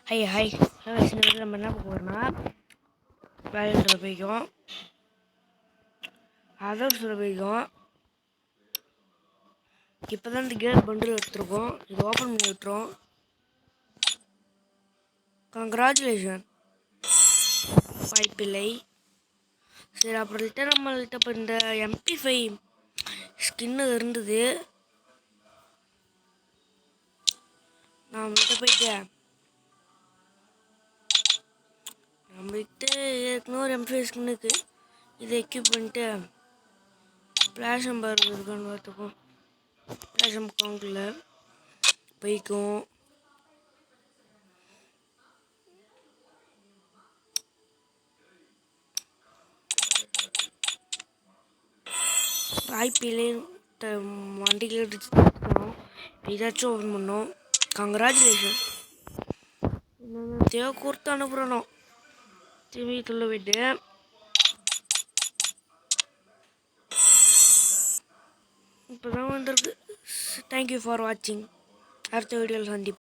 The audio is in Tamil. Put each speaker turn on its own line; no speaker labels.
ஹாய் இந்த வீட்டில் நம்ம என்ன பார்க்க போகிறோம்னா வேலையில் போய்க்கும் அதர்ஸில் போய்க்கும். இப்போ தான் இந்த கேம் பண்டில் எடுத்துருக்கோம். இது ஓப்பன் பண்ணி விட்டுரும். கங்க்ராச்சுலேஷன், வாய்ப்பில்லை. சரி, அப்புறம்கிட்ட நம்மள்கிட்ட இப்போ இந்த MP5 ஸ்கின்னு இருந்தது. நம்மகிட்ட போயிட்டு நம்மகிட்ட ஏற்கனவே ஒரு MP5 ஸ்கின்னுக்கு இதை எக்யூப் பண்ணிட்டு ஃப்ளாஷ் நம்பர் இருக்கான்னு பார்த்துப்போம். ஃப்ளாஷ் நம்பர் கவுண்டில் போய்க்கும். வாய்ப்பில்லை, வண்டிகளை எடுத்துக்கணும். ஏதாச்சும் ஓப்பன் பண்ணோம். கங்க்ராச்சுலேஷன். என்னென்ன தேவை கொடுத்து அனுப்புகிறனோ திரும்பி சொல்ல போயிட்டு இப்போ தான் வந்திருக்கு. தேங்க்யூ ஃபார் வாட்சிங். அடுத்த வீடியோவில் சந்திப்போம்.